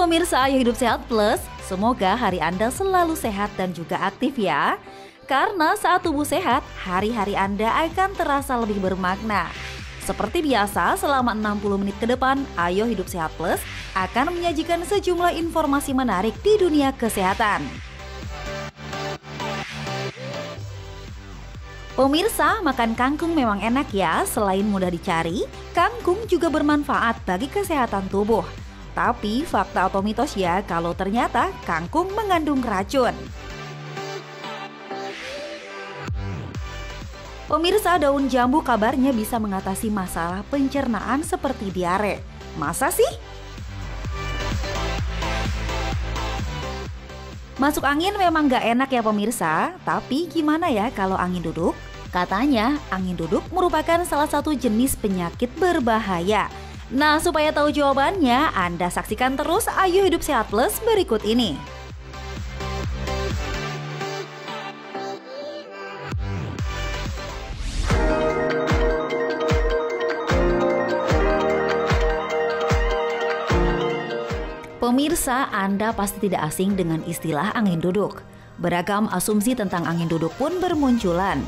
pemirsa Ayo Hidup Sehat Plus, semoga hari Anda selalu sehat dan juga aktif ya. Karena saat tubuh sehat, hari-hari Anda akan terasa lebih bermakna. Seperti biasa, selama 60 menit ke depan, Ayo Hidup Sehat Plus akan menyajikan sejumlah informasi menarik di dunia kesehatan. Pemirsa, makan kangkung memang enak ya. Selain mudah dicari, kangkung juga bermanfaat bagi kesehatan tubuh. Tapi fakta atau mitos ya kalau ternyata kangkung mengandung racun. Pemirsa, daun jambu kabarnya bisa mengatasi masalah pencernaan seperti diare. Masa sih? Masuk angin memang gak enak ya pemirsa, tapi gimana ya kalau angin duduk? Katanya angin duduk merupakan salah satu jenis penyakit berbahaya. Nah, supaya tahu jawabannya, Anda saksikan terus Ayo Hidup Sehat Plus berikut ini. Pemirsa, Anda pasti tidak asing dengan istilah angin duduk. Beragam asumsi tentang angin duduk pun bermunculan.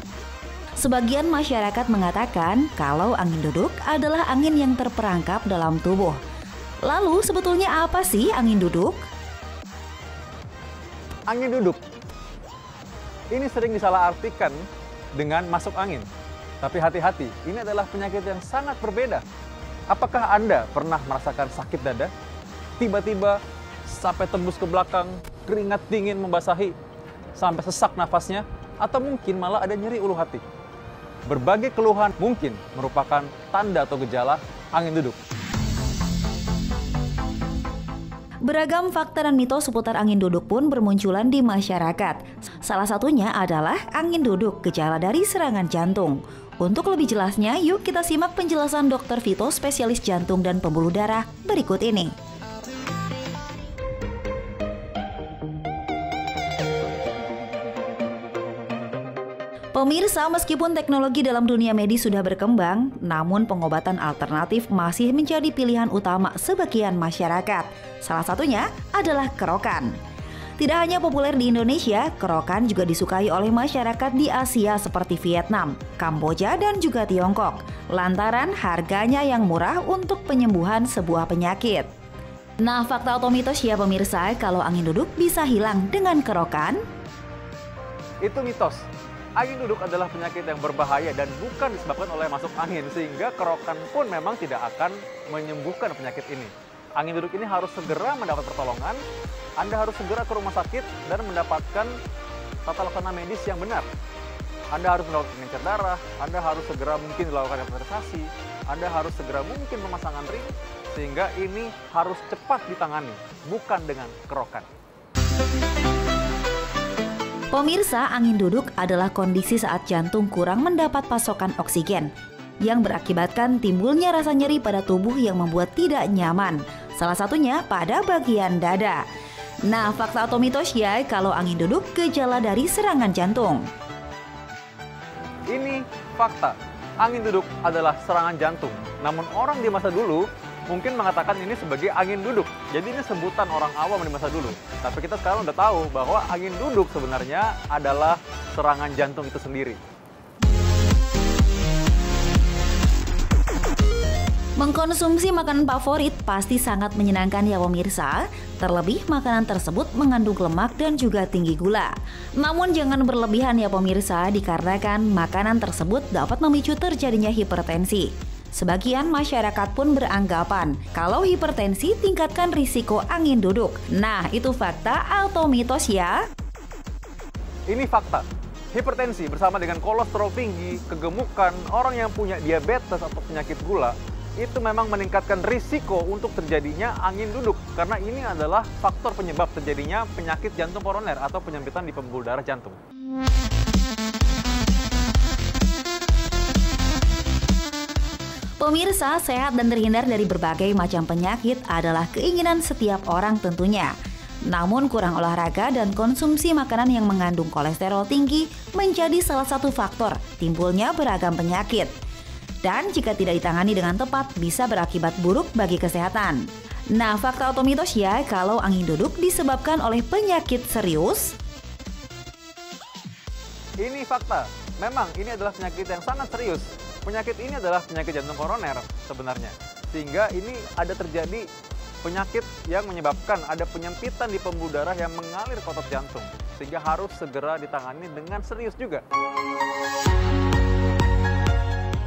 Sebagian masyarakat mengatakan kalau angin duduk adalah angin yang terperangkap dalam tubuh. Lalu sebetulnya apa sih angin duduk? Angin duduk ini sering disalahartikan dengan masuk angin. Tapi hati-hati, ini adalah penyakit yang sangat berbeda. Apakah Anda pernah merasakan sakit dada? Tiba-tiba sampai tembus ke belakang, keringat dingin membasahi, sampai sesak nafasnya, atau mungkin malah ada nyeri ulu hati. Berbagai keluhan mungkin merupakan tanda atau gejala angin duduk. Beragam fakta dan mitos seputar angin duduk pun bermunculan di masyarakat. Salah satunya adalah angin duduk, gejala dari serangan jantung. Untuk lebih jelasnya, yuk kita simak penjelasan Dr. Vito, spesialis jantung dan pembuluh darah berikut ini. Pemirsa, meskipun teknologi dalam dunia medis sudah berkembang, namun pengobatan alternatif masih menjadi pilihan utama sebagian masyarakat. Salah satunya adalah kerokan. Tidak hanya populer di Indonesia, kerokan juga disukai oleh masyarakat di Asia seperti Vietnam, Kamboja, dan juga Tiongkok. Lantaran harganya yang murah untuk penyembuhan sebuah penyakit. Nah, fakta atau mitos ya pemirsa, kalau angin duduk bisa hilang dengan kerokan? Itu mitos. Angin duduk adalah penyakit yang berbahaya dan bukan disebabkan oleh masuk angin, sehingga kerokan pun memang tidak akan menyembuhkan penyakit ini. Angin duduk ini harus segera mendapat pertolongan, Anda harus segera ke rumah sakit dan mendapatkan tata laksana medis yang benar. Anda harus melakukan pengencer darah, Anda harus segera mungkin dilakukan rehabilitasi, Anda harus segera mungkin pemasangan ring, sehingga ini harus cepat ditangani, bukan dengan kerokan. Pemirsa, angin duduk adalah kondisi saat jantung kurang mendapat pasokan oksigen yang berakibatkan timbulnya rasa nyeri pada tubuh yang membuat tidak nyaman, salah satunya pada bagian dada. Nah, fakta atau mitos ya kalau angin duduk gejala dari serangan jantung? Ini fakta, angin duduk adalah serangan jantung. Namun orang di masa dulu mungkin mengatakan ini sebagai angin duduk. Jadi ini sebutan orang awam di masa dulu. Tapi kita sekarang udah tahu bahwa angin duduk sebenarnya adalah serangan jantung itu sendiri. Mengkonsumsi makanan favorit pasti sangat menyenangkan ya pemirsa. Terlebih makanan tersebut mengandung lemak dan juga tinggi gula. Namun jangan berlebihan ya pemirsa, dikarenakan makanan tersebut dapat memicu terjadinya hipertensi. Sebagian masyarakat pun beranggapan kalau hipertensi tingkatkan risiko angin duduk. Nah, itu fakta atau mitos ya? Ini fakta. Hipertensi bersama dengan kolesterol tinggi, kegemukan, orang yang punya diabetes atau penyakit gula, itu memang meningkatkan risiko untuk terjadinya angin duduk. Karena ini adalah faktor penyebab terjadinya penyakit jantung koroner atau penyempitan di pembuluh darah jantung. Pemirsa, sehat dan terhindar dari berbagai macam penyakit adalah keinginan setiap orang tentunya. Namun kurang olahraga dan konsumsi makanan yang mengandung kolesterol tinggi menjadi salah satu faktor timbulnya beragam penyakit. Dan jika tidak ditangani dengan tepat bisa berakibat buruk bagi kesehatan. Nah, fakta atau mitos ya kalau angin duduk disebabkan oleh penyakit serius? Ini fakta. Memang ini adalah penyakit yang sangat serius. Penyakit ini adalah penyakit jantung koroner sebenarnya. Sehingga ini ada terjadi penyakit yang menyebabkan ada penyempitan di pembuluh darah yang mengalir ke otot jantung. Sehingga harus segera ditangani dengan serius juga.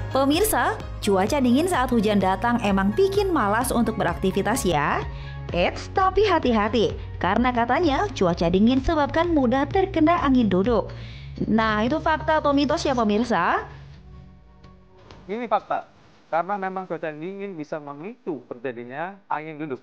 Pemirsa, cuaca dingin saat hujan datang emang bikin malas untuk beraktivitas ya. Eits, tapi hati-hati, karena katanya cuaca dingin sebabkan mudah terkena angin duduk. Nah, itu fakta atau mitos ya pemirsa? Ini fakta, karena memang cuaca dingin bisa memicu terjadinya angin duduk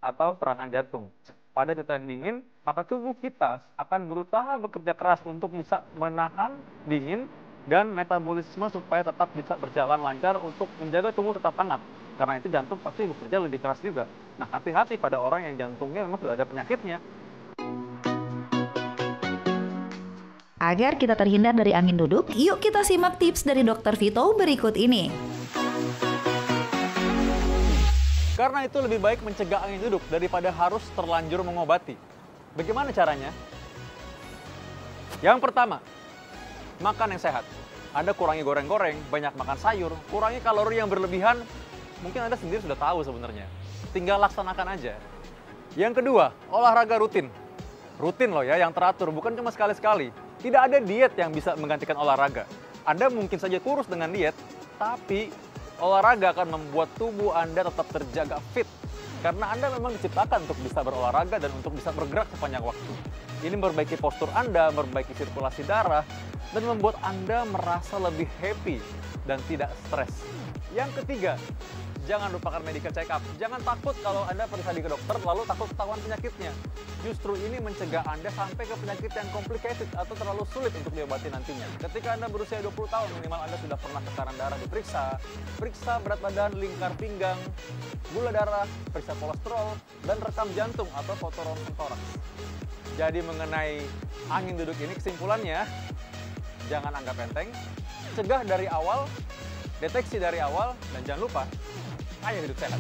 atau serangan jantung. Pada cuaca dingin, maka tubuh kita akan berusaha bekerja keras untuk bisa menahan dingin dan metabolisme supaya tetap bisa berjalan lancar untuk menjaga tubuh tetap hangat. Karena itu jantung pasti bekerja lebih keras juga. Nah, hati-hati pada orang yang jantungnya memang sudah ada penyakitnya. Agar kita terhindar dari angin duduk, yuk kita simak tips dari Dr. Vito berikut ini. Karena itu lebih baik mencegah angin duduk daripada harus terlanjur mengobati. Bagaimana caranya? Yang pertama, makan yang sehat. Anda kurangi goreng-goreng, banyak makan sayur, kurangi kalori yang berlebihan. Mungkin Anda sendiri sudah tahu sebenarnya. Tinggal laksanakan aja. Yang kedua, olahraga rutin. Rutin loh ya, yang teratur, bukan cuma sekali-sekali. Tidak ada diet yang bisa menggantikan olahraga. Anda mungkin saja kurus dengan diet, tapi olahraga akan membuat tubuh Anda tetap terjaga fit. Karena Anda memang diciptakan untuk bisa berolahraga dan untuk bisa bergerak sepanjang waktu. Ini memperbaiki postur Anda, memperbaiki sirkulasi darah, dan membuat Anda merasa lebih happy dan tidak stres. Yang ketiga, jangan lupakan medical check up. Jangan takut kalau Anda periksa ke dokter lalu takut ketahuan penyakitnya. Justru ini mencegah Anda sampai ke penyakit yang complicated atau terlalu sulit untuk diobati nantinya. Ketika Anda berusia 20 tahun, minimal Anda sudah pernah tekanan darah diperiksa, periksa berat badan, lingkar pinggang, gula darah, periksa kolesterol, dan rekam jantung atau foto ronsen toraks. Jadi mengenai angin duduk ini kesimpulannya, jangan anggap enteng, cegah dari awal, deteksi dari awal, dan jangan lupa, ayo hidup sehat.